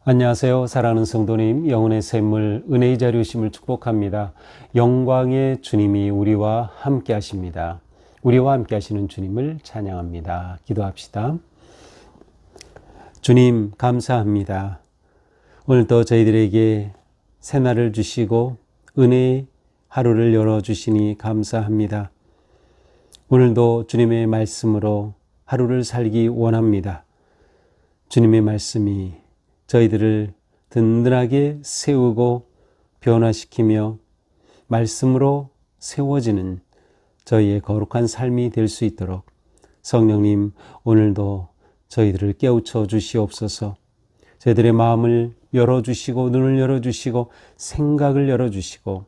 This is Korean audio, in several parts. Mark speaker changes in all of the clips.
Speaker 1: 안녕하세요. 사랑하는 성도님, 영혼의 샘물, 은혜의 자리이심을 축복합니다. 영광의 주님이 우리와 함께 하십니다. 우리와 함께 하시는 주님을 찬양합니다. 기도합시다. 주님, 감사합니다. 오늘도 저희들에게 새날을 주시고 은혜의 하루를 열어주시니 감사합니다. 오늘도 주님의 말씀으로 하루를 살기 원합니다. 주님의 말씀이 저희들을 든든하게 세우고 변화시키며 말씀으로 세워지는 저희의 거룩한 삶이 될 수 있도록 성령님, 오늘도 저희들을 깨우쳐 주시옵소서. 저희들의 마음을 열어주시고 눈을 열어주시고 생각을 열어주시고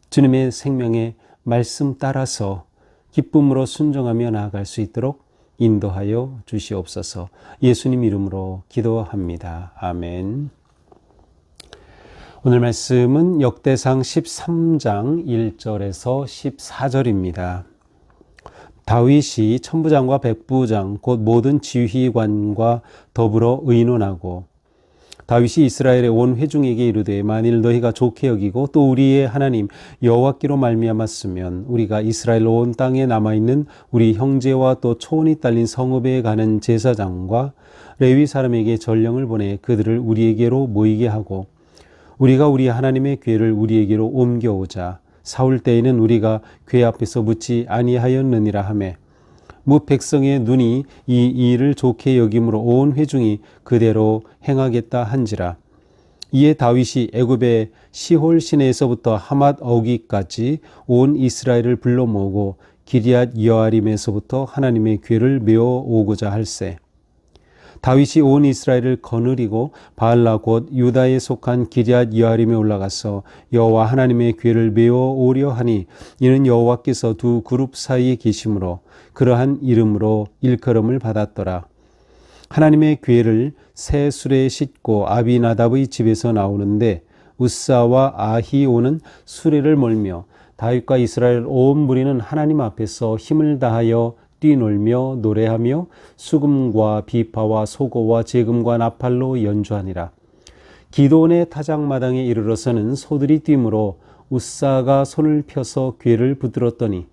Speaker 1: 주님의 생명의 말씀 따라서 기쁨으로 순종하며 나아갈 수 있도록 인도하여 주시옵소서. 예수님 이름으로 기도합니다. 아멘. 오늘 말씀은 역대상 13장 1절에서 14절입니다. 다윗이 천부장과 백부장 곧 모든 지휘관과 더불어 의논하고 다윗이 이스라엘의 온 회중에게 이르되 만일 너희가 좋게 여기고 또 우리의 하나님 여호와께로 말미암았으면 우리가 이스라엘 온 땅에 남아있는 우리 형제와 또 초원이 딸린 성읍에 가는 제사장과 레위 사람에게 전령을 보내 그들을 우리에게로 모이게 하고 우리가 우리 하나님의 궤를 우리에게로 옮겨오자. 사울 때에는 우리가 궤 앞에서 묻지 아니하였느니라 하매 뭇 백성의 눈이 이 일을 좋게 여김으로 온 회중이 그대로 행하겠다 한지라. 이에 다윗이 애굽의 시홀 시내에서부터 하맛 어귀까지 온 이스라엘을 불러 모으고 기럇 여아림에서부터 하나님의 궤를 메어 오고자 할세. 다윗이 온 이스라엘을 거느리고 바알라 곧 유다에 속한 기럇 여아림에 올라가서 여호와 하나님의 궤를 메어 오려 하니 이는 여호와께서 두 그룹 사이에 계심으로 그러한 이름으로 일컬음을 받았더라. 하나님의 궤를 새 수레에 싣고 아비나답의 집에서 나오는데 우사와 아히오는 수레를 몰며 다윗과 이스라엘 온 무리는 하나님 앞에서 힘을 다하여 뛰놀며 노래하며 수금과 비파와 소고와 제금과 나팔로 연주하니라. 기도원의 타작마당에 이르러서는 소들이 뛰므로 우사가 손을 펴서 궤를 붙들었더니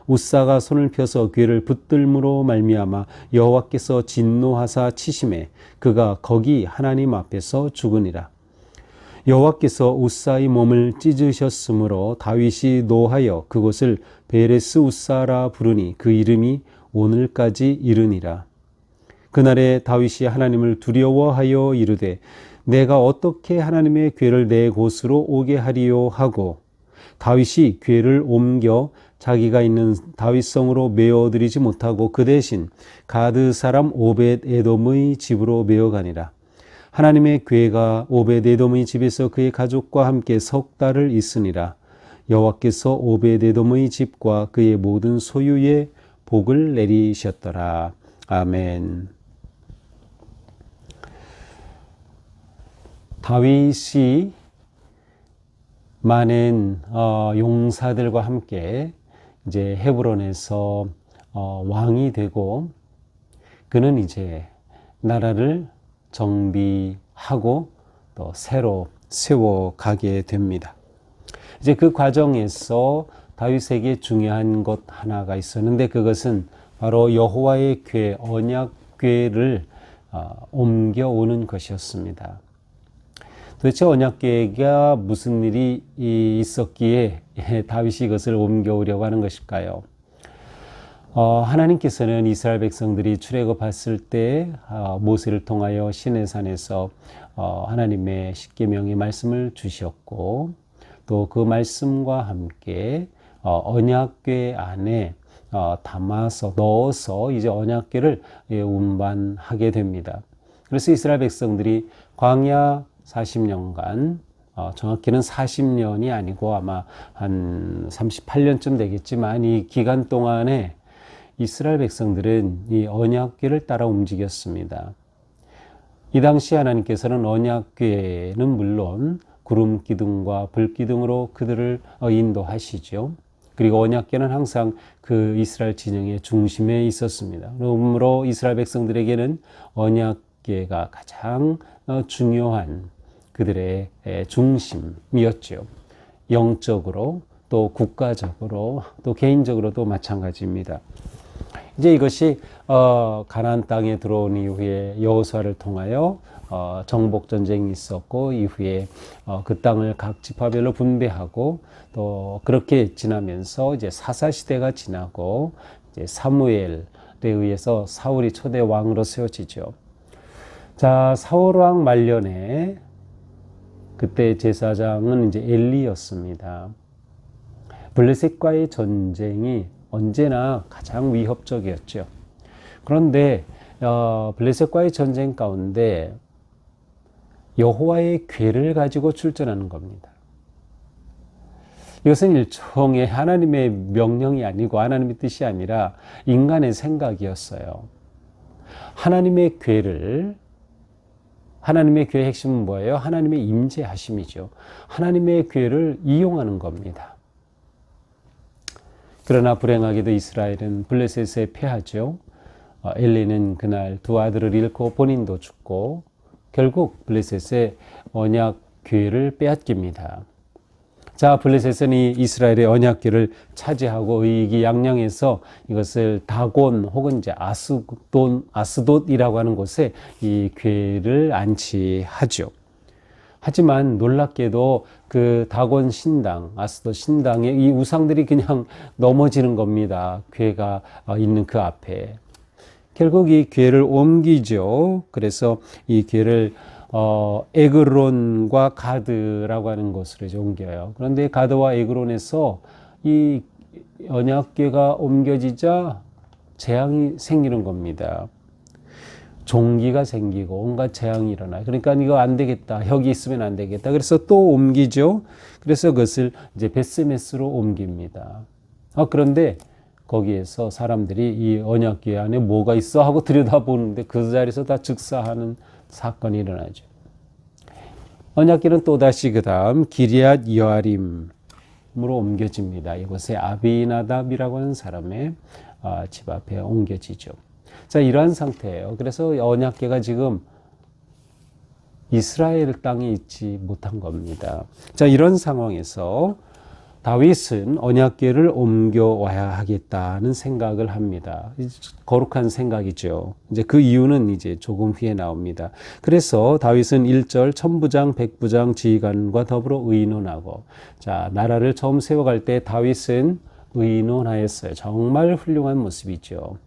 Speaker 1: 우사가 손을 펴서 궤를 붙들므로 말미암아 여호와께서 진노하사 치심에 그가 거기 하나님 앞에서 죽으니라. 여호와께서 우사의 몸을 찢으셨으므로 다윗이 노하여 그곳을 베레스 우사라 부르니 그 이름이 오늘까지 이르니라. 그날에 다윗이 하나님을 두려워하여 이르되 내가 어떻게 하나님의 궤를 내 곳으로 오게 하리요 하고 다윗이 궤를 옮겨 자기가 있는 다윗성으로 메어드리지 못하고 그 대신 가드 사람 오벳 에돔의 집으로 메어가니라. 하나님의 궤가 오벳 에돔의 집에서 그의 가족과 함께 석 달을 있으니라. 여호와께서 오벳 에돔의 집과 그의 모든 소유에 복을 내리셨더라. 아멘. 다윗이 많은 용사들과 함께 이제 헤브론에서 왕이 되고 그는 이제 나라를 정비하고 또 새로 세워가게 됩니다. 이제 그 과정에서 다윗에게 중요한 것 하나가 있었는데 그것은 바로 여호와의 궤, 언약궤를 옮겨오는 것이었습니다. 도대체 언약궤가 무슨 일이 있었기에 다윗이 이것을 옮겨오려고 하는 것일까요? 하나님께서는 이스라엘 백성들이 출애굽했을 때 모세를 통하여 시내산에서 하나님의 십계명의 말씀을 주셨고 또 그 말씀과 함께 언약궤 안에 담아서 넣어서 이제 언약궤를 운반하게 됩니다. 그래서 이스라엘 백성들이 광야 40년간 정확히는 40년이 아니고 아마 한 38년쯤 되겠지만 이 기간 동안에 이스라엘 백성들은 이 언약궤를 따라 움직였습니다. 이 당시 하나님께서는 언약궤는 물론 구름 기둥과 불 기둥으로 그들을 인도하시죠. 그리고 언약궤는 항상 그 이스라엘 진영의 중심에 있었습니다. 그러므로 이스라엘 백성들에게는 언약궤가 가장 중요한 그들의 중심이었죠. 영적으로 또 국가적으로 또 개인적으로도 마찬가지입니다. 이제 이것이 가나안 땅에 들어온 이후에 여호수아를 통하여 정복 전쟁이 있었고 이후에 그 땅을 각 지파별로 분배하고 또 그렇게 지나면서 이제 사사 시대가 지나고 이제 사무엘에 의해서 사울이 초대 왕으로 세워지죠. 자, 사울 왕 말년에 그때 제사장은 이제 엘리였습니다. 블레셋과의 전쟁이 언제나 가장 위협적이었죠. 그런데 블레셋과의 전쟁 가운데 여호와의 궤를 가지고 출전하는 겁니다. 이것은 일종의 하나님의 명령이 아니고 하나님의 뜻이 아니라 인간의 생각이었어요. 하나님의 궤의 핵심은 뭐예요? 하나님의 임재하심이죠. 하나님의 궤를 이용하는 겁니다. 그러나 불행하게도 이스라엘은 블레셋에 패하죠. 엘리는 그날 두 아들을 잃고 본인도 죽고 결국 블레셋의 언약궤를 빼앗깁니다. 자, 블레셋은 이 이스라엘의 언약궤를 차지하고 의기양양해서 이것을 다곤 혹은 이제 아스돗이라고 하는 곳에 이 궤를 안치하죠. 하지만 놀랍게도 그 다곤 신당, 아스돗 신당의 이 우상들이 그냥 넘어지는 겁니다. 궤가 있는 그 앞에. 결국 이 궤를 옮기죠. 그래서 이 궤를 에그론과 가드라고 하는 곳으로 이제 옮겨요. 그런데 가드와 에그론에서 이 언약궤가 옮겨지자 재앙이 생기는 겁니다. 종기가 생기고 온갖 재앙이 일어나요. 그러니까 이거 안 되겠다. 여기 있으면 안 되겠다. 그래서 또 옮기죠. 그래서 그것을 이제 베스메스로 옮깁니다. 그런데 거기에서 사람들이 이 언약궤 안에 뭐가 있어 하고 들여다보는데 그 자리에서 다 즉사하는 사건이 일어나죠. 언약궤는 또다시 그 다음 기리앗 여아림으로 옮겨집니다. 이곳에 아비나답이라고 하는 사람의 집 앞에 옮겨지죠. 자, 이러한 상태예요. 그래서 언약궤가 지금 이스라엘 땅에 있지 못한 겁니다. 자, 이런 상황에서 다윗은 언약궤를 옮겨와야 하겠다는 생각을 합니다. 거룩한 생각이죠. 이제 그 이유는 이제 조금 후에 나옵니다. 그래서 다윗은 1절 천부장, 백부장, 지휘관과 더불어 의논하고, 자, 나라를 처음 세워갈 때 다윗은 의논하였어요. 정말 훌륭한 모습이죠.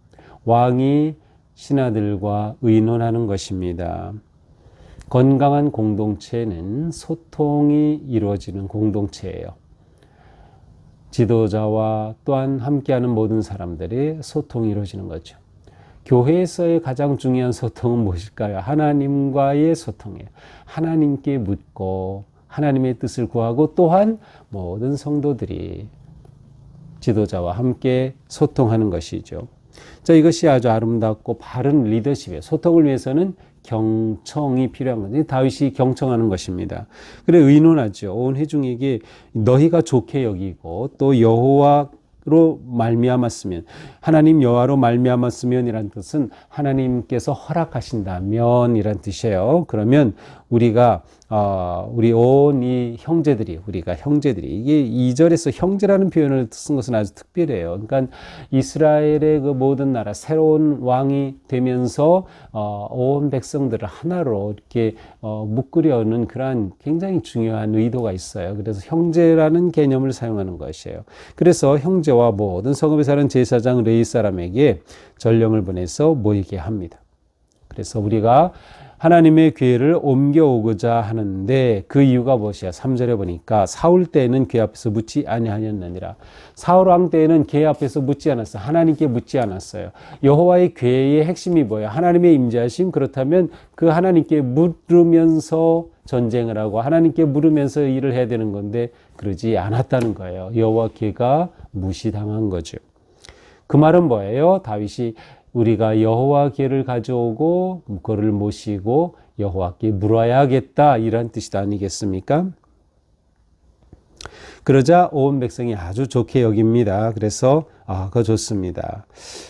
Speaker 1: 왕이 신하들과 의논하는 것입니다. 건강한 공동체는 소통이 이루어지는 공동체예요. 지도자와 또한 함께하는 모든 사람들의 소통이 이루어지는 거죠. 교회에서의 가장 중요한 소통은 무엇일까요? 하나님과의 소통이에요. 하나님께 묻고 하나님의 뜻을 구하고 또한 모든 성도들이 지도자와 함께 소통하는 것이죠. 자, 이것이 아주 아름답고 바른 리더십이에요. 소통을 위해서는 경청이 필요한 거죠. 다윗이 경청하는 것입니다. 그래 의논하죠. 온 회중에게 너희가 좋게 여기고 또 여호와로 말미암았으면, 하나님 여호와로 말미암았으면이란 뜻은 하나님께서 허락하신다면이란 뜻이에요. 그러면 우리가 우리 온 이 형제들이, 우리가 형제들이, 이게 2절에서 형제라는 표현을 쓴 것은 아주 특별해요. 그러니까 이스라엘의 그 모든 나라, 새로운 왕이 되면서 온 백성들을 하나로 이렇게 묶으려는 그러한 굉장히 중요한 의도가 있어요. 그래서 형제라는 개념을 사용하는 것이에요. 그래서 형제와 모든 성읍에 사는 제사장 레위 사람에게 전령을 보내서 모이게 합니다. 그래서 우리가 하나님의 궤를 옮겨오고자 하는데 그 이유가 무엇이야? 3절에 보니까 사울 때에는 궤 앞에서 묻지 아니하였느니라. 사울 왕 때에는 궤 앞에서 묻지 않았어요. 하나님께 묻지 않았어요. 여호와의 궤의 핵심이 뭐예요? 하나님의 임재하심. 그렇다면 그 하나님께 물으면서 전쟁을 하고 하나님께 물으면서 일을 해야 되는 건데 그러지 않았다는 거예요. 여호와 궤가 무시당한 거죠. 그 말은 뭐예요? 다윗이 우리가 여호와 궤를 가져오고 그를 모시고 여호와께 물어야겠다 이런 뜻이 아니겠습니까? 그러자 온 백성이 아주 좋게 여깁니다. 그래서 그거 좋습니다.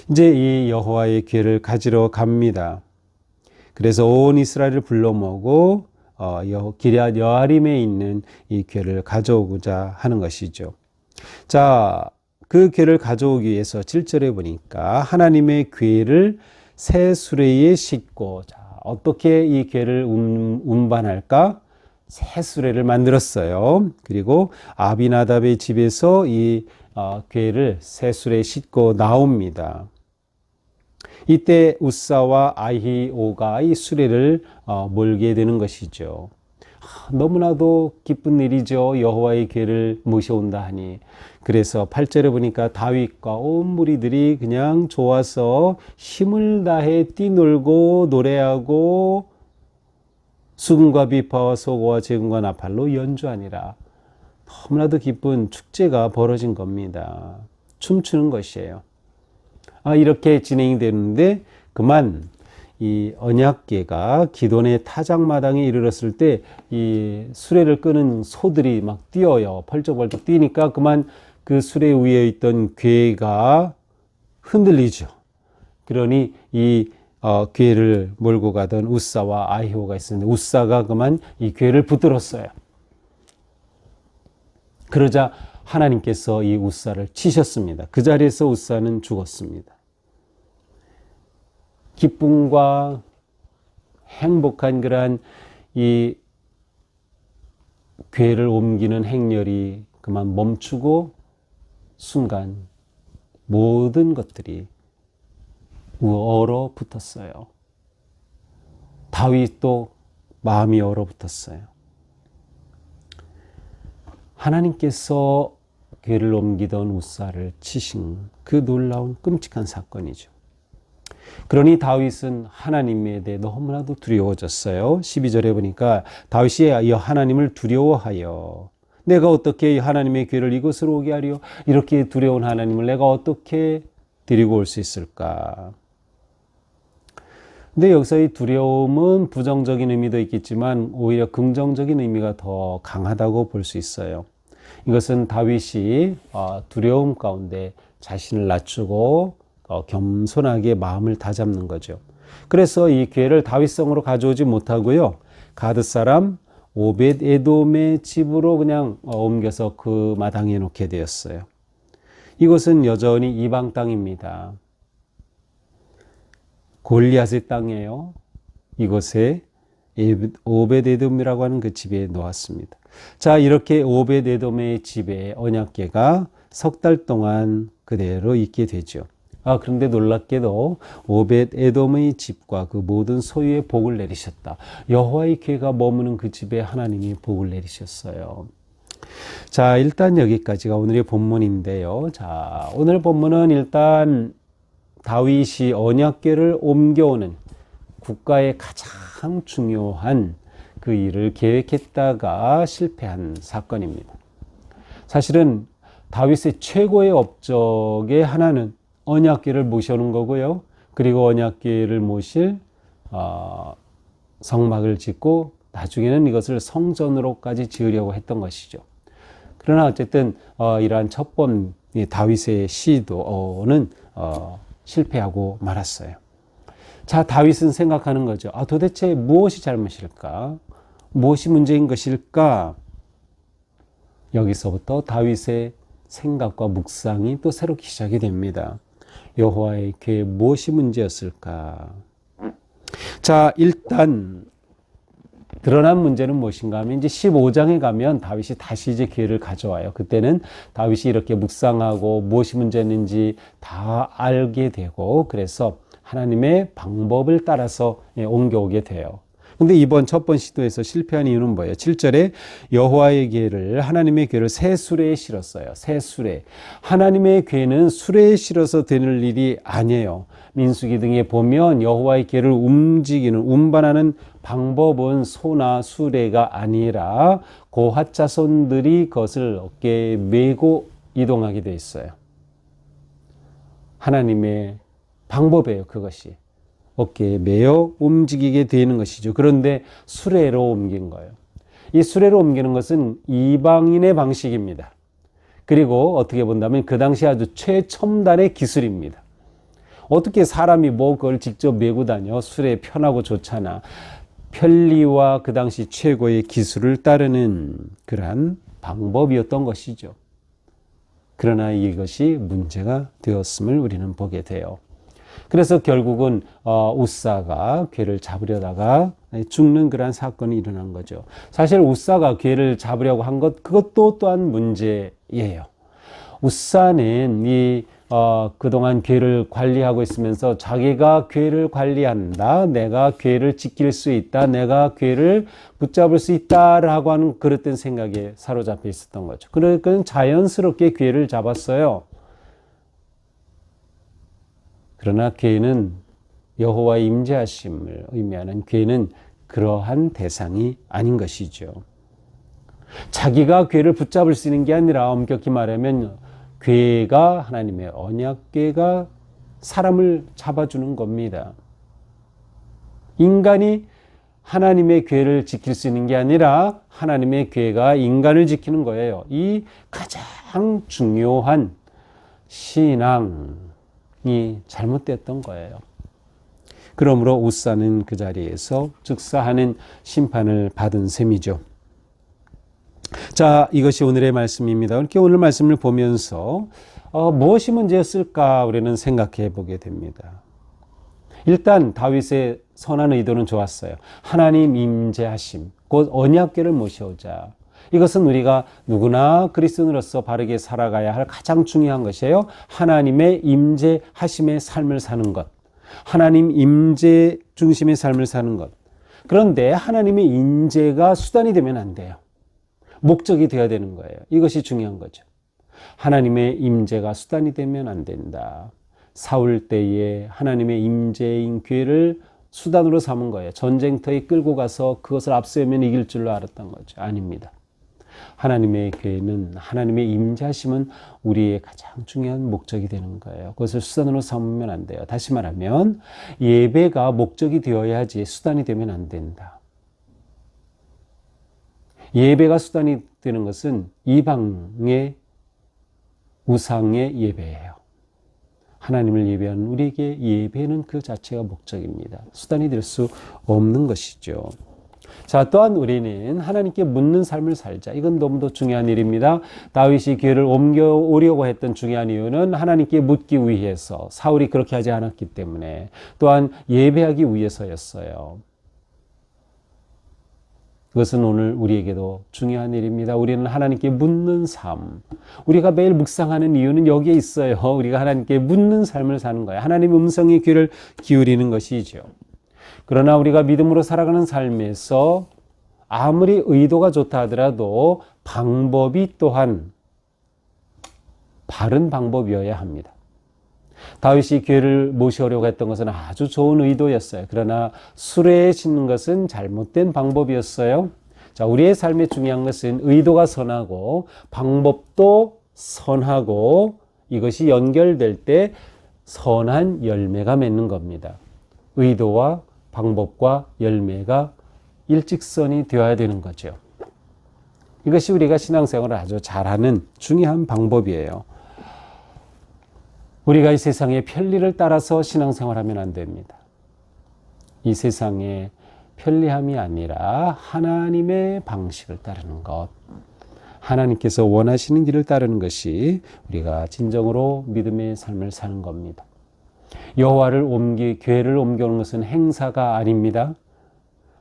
Speaker 1: 이제 이 여호와의 궤를 가지러 갑니다. 그래서 온 이스라엘을 불러 모으고 기럇 여아림에 있는 이 궤를 가져오고자 하는 것이죠. 자, 그 궤를 가져오기 위해서 7절에 보니까 하나님의 궤를 새 수레에 싣고, 자, 어떻게 이 궤를 운반할까? 새 수레를 만들었어요. 그리고 아비나답의 집에서 이 궤를 새 수레에 싣고 나옵니다. 이때 우사와 아히오가 이 수레를 몰게 되는 것이죠. 너무나도 기쁜 일이죠. 여호와의 궤를 모셔온다 하니. 그래서 8절에 보니까 다윗과 온 무리들이 그냥 좋아서 힘을 다해 뛰놀고 노래하고 수금과 비파와 소고와 제금과 나팔로 연주하니라. 너무나도 기쁜 축제가 벌어진 겁니다. 춤추는 것이에요. 이렇게 진행이 되는데 그만 이 언약궤가 기돈의 타작마당에 이르렀을 때 이 수레를 끄는 소들이 막 뛰어요. 펄쩍펄쩍 뛰니까 그만 그 수레 위에 있던 궤가 흔들리죠. 그러니 이 궤를 몰고 가던 우사와 아히오가 있었는데 우사가 그만 이 궤를 붙들었어요. 그러자 하나님께서 이 우사를 치셨습니다. 그 자리에서 우사는 죽었습니다. 기쁨과 행복한 그러한 이 궤를 옮기는 행렬이 그만 멈추고 순간 모든 것들이 얼어붙었어요. 다윗도 마음이 얼어붙었어요. 하나님께서 궤를 옮기던 우사를 치신 그 놀라운 끔찍한 사건이죠. 그러니 다윗은 하나님에 대해 너무나도 두려워졌어요. 12절에 보니까 다윗이 이 하나님을 두려워하여 내가 어떻게 하나님의 궤를 이곳으로 오게 하리요? 이렇게 두려운 하나님을 내가 어떻게 데리고 올 수 있을까? 근데 여기서 이 두려움은 부정적인 의미도 있겠지만 오히려 긍정적인 의미가 더 강하다고 볼 수 있어요. 이것은 다윗이 두려움 가운데 자신을 낮추고 겸손하게 마음을 다잡는 거죠. 그래서 이 궤를 다윗성으로 가져오지 못하고요. 가드 사람 오벳 에돔의 집으로 그냥 옮겨서 그 마당에 놓게 되었어요. 이곳은 여전히 이방 땅입니다. 골리앗의 땅이에요. 이곳에 오벳 에돔이라고 하는 그 집에 놓았습니다. 자, 이렇게 오벳 에돔의 집에 언약궤가 석 달 동안 그대로 있게 되죠. 그런데 놀랍게도 오벳 에돔의 집과 그 모든 소유에 복을 내리셨다. 여호와의 궤가 머무는 그 집에 하나님이 복을 내리셨어요. 자, 일단 여기까지가 오늘의 본문인데요. 자, 오늘 본문은 일단 다윗이 언약궤를 옮겨오는 국가의 가장 중요한 그 일을 계획했다가 실패한 사건입니다. 사실은 다윗의 최고의 업적의 하나는 언약궤를 모셔오는 거고요. 그리고 언약궤를 모실 성막을 짓고 나중에는 이것을 성전으로까지 지으려고 했던 것이죠. 그러나 어쨌든 이러한 첫 번 다윗의 시도는 실패하고 말았어요. 자, 다윗은 생각하는 거죠. 도대체 무엇이 잘못일까? 무엇이 문제인 것일까? 여기서부터 다윗의 생각과 묵상이 또 새롭게 시작이 됩니다. 여호와의 궤에 무엇이 문제였을까? 자, 일단 드러난 문제는 무엇인가 하면 이제 15장에 가면 다윗이 다시 이제 궤를 가져와요. 그때는 다윗이 이렇게 묵상하고 무엇이 문제였는지 다 알게 되고 그래서 하나님의 방법을 따라서 옮겨오게 돼요. 근데 이번 첫 번 시도에서 실패한 이유는 뭐예요? 7절에 여호와의 궤를 하나님의 궤를 새 수레에 실었어요. 새 수레. 하나님의 궤는 수레에 실어서 되는 일이 아니에요. 민수기 등에 보면 여호와의 궤를 움직이는 운반하는 방법은 소나 수레가 아니라 고핫 자손들이 그것을 어깨에 메고 이동하게 돼 있어요. 하나님의 방법이에요, 그것이. 어깨에 매어 움직이게 되는 것이죠. 그런데 수레로 옮긴 거예요. 이 수레로 옮기는 것은 이방인의 방식입니다. 그리고 어떻게 본다면 그 당시 아주 최첨단의 기술입니다. 어떻게 사람이 뭐 그걸 직접 메고 다녀? 수레 편하고 좋잖아. 편리와 그 당시 최고의 기술을 따르는 그러한 방법이었던 것이죠. 그러나 이것이 문제가 되었음을 우리는 보게 돼요. 그래서 결국은 우사가 괴를 잡으려다가 죽는 그러한 사건이 일어난 거죠. 사실 우사가 괴를 잡으려고 한 것, 그것도 또한 문제예요. 우사는 그동안 괴를 관리하고 있으면서 자기가 괴를 관리한다, 내가 괴를 지킬 수 있다, 내가 괴를 붙잡을 수 있다라고 하는 그릇된 생각에 사로잡혀 있었던 거죠. 그러니까 자연스럽게 괴를 잡았어요. 그러나 괴는 여호와의 임재하심을 의미하는 괴는 그러한 대상이 아닌 것이죠. 자기가 괴를 붙잡을 수 있는 게 아니라 엄격히 말하면 괴가 하나님의 언약궤가 사람을 잡아주는 겁니다. 인간이 하나님의 궤를 지킬 수 있는 게 아니라 하나님의 궤가 인간을 지키는 거예요. 이 가장 중요한 신앙이 잘못됐던 거예요. 그러므로 우사는 그 자리에서 즉사하는 심판을 받은 셈이죠. 자, 이것이 오늘의 말씀입니다. 이렇게 오늘 말씀을 보면서 무엇이 문제였을까 우리는 생각해 보게 됩니다. 일단 다윗의 선한 의도는 좋았어요. 하나님 임재하심, 곧 언약궤를 모셔오자. 이것은 우리가 누구나 그리스도인으로서 바르게 살아가야 할 가장 중요한 것이에요. 하나님의 임재하심의 삶을 사는 것. 하나님 임재 중심의 삶을 사는 것. 그런데 하나님의 임재가 수단이 되면 안 돼요. 목적이 되어야 되는 거예요. 이것이 중요한 거죠. 하나님의 임재가 수단이 되면 안 된다. 사울 때에 하나님의 임재인 궤를 수단으로 삼은 거예요. 전쟁터에 끌고 가서 그것을 앞세우면 이길 줄로 알았던 거죠. 아닙니다. 하나님의 궤는, 하나님의 임재하심은 우리의 가장 중요한 목적이 되는 거예요. 그것을 수단으로 삼으면 안 돼요. 다시 말하면 예배가 목적이 되어야지 수단이 되면 안 된다. 예배가 수단이 되는 것은 이방의 우상의 예배예요. 하나님을 예배하는 우리에게 예배는 그 자체가 목적입니다. 수단이 될 수 없는 것이죠. 자, 또한 우리는 하나님께 묻는 삶을 살자. 이건 너무도 중요한 일입니다. 다윗이 궤를 옮겨오려고 했던 중요한 이유는 하나님께 묻기 위해서, 사울이 그렇게 하지 않았기 때문에, 또한 예배하기 위해서였어요. 그것은 오늘 우리에게도 중요한 일입니다. 우리는 하나님께 묻는 삶. 우리가 매일 묵상하는 이유는 여기에 있어요. 우리가 하나님께 묻는 삶을 사는 거예요. 하나님의 음성에 귀를 기울이는 것이죠. 그러나 우리가 믿음으로 살아가는 삶에서 아무리 의도가 좋다 하더라도 방법이 또한 바른 방법이어야 합니다. 다윗이 궤를 모셔오려고 했던 것은 아주 좋은 의도였어요. 그러나 수레에 싣는 것은 잘못된 방법이었어요. 자, 우리의 삶에 중요한 것은 의도가 선하고 방법도 선하고 이것이 연결될 때 선한 열매가 맺는 겁니다. 의도와 방법과 열매가 일직선이 되어야 되는 거죠. 이것이 우리가 신앙생활을 아주 잘하는 중요한 방법이에요. 우리가 이 세상의 편리를 따라서 신앙생활하면 안 됩니다. 이 세상의 편리함이 아니라 하나님의 방식을 따르는 것, 하나님께서 원하시는 길을 따르는 것이 우리가 진정으로 믿음의 삶을 사는 겁니다. 여호와를 궤를 옮겨오는 것은 행사가 아닙니다.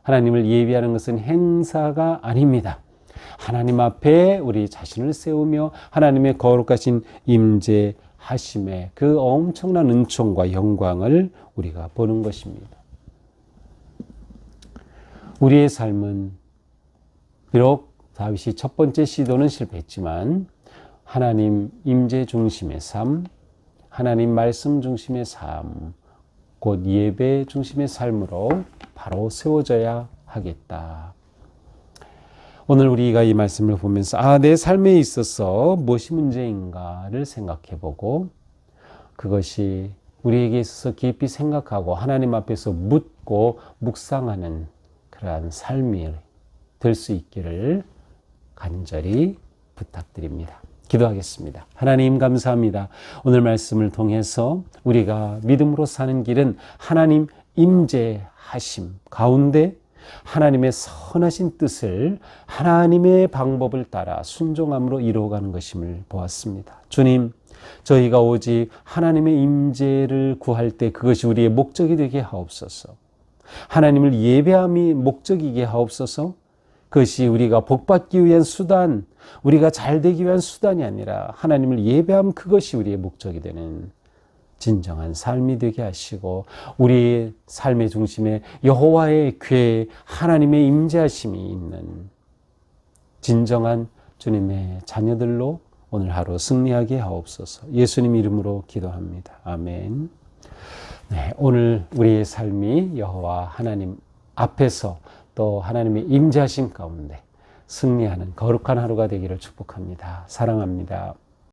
Speaker 1: 하나님을 예배하는 것은 행사가 아닙니다. 하나님 앞에 우리 자신을 세우며 하나님의 거룩하신 임재하심의 그 엄청난 은총과 영광을 우리가 보는 것입니다. 우리의 삶은 비록 다윗이 첫 번째 시도는 실패했지만 하나님 임재 중심의 삶, 하나님 말씀 중심의 삶, 곧 예배 중심의 삶으로 바로 세워져야 하겠다. 오늘 우리가 이 말씀을 보면서 내 삶에 있어서 무엇이 문제인가를 생각해 보고 그것이 우리에게 있어서 깊이 생각하고 하나님 앞에서 묻고 묵상하는 그러한 삶이 될 수 있기를 간절히 부탁드립니다. 기도하겠습니다. 하나님 감사합니다. 오늘 말씀을 통해서 우리가 믿음으로 사는 길은 하나님 임재하심 가운데 하나님의 선하신 뜻을 하나님의 방법을 따라 순종함으로 이루어가는 것임을 보았습니다. 주님, 저희가 오직 하나님의 임재를 구할 때 그것이 우리의 목적이 되게 하옵소서. 하나님을 예배함이 목적이게 하옵소서. 그것이 우리가 복받기 위한 수단, 우리가 잘 되기 위한 수단이 아니라 하나님을 예배함 그것이 우리의 목적이 되는 진정한 삶이 되게 하시고 우리의 삶의 중심에 여호와의 궤 하나님의 임재하심이 있는 진정한 주님의 자녀들로 오늘 하루 승리하게 하옵소서. 예수님 이름으로 기도합니다. 아멘. 네, 오늘 우리의 삶이 여호와 하나님 앞에서 또 하나님의 임재하심 가운데 승리하는 거룩한 하루가 되기를 축복합니다. 사랑합니다.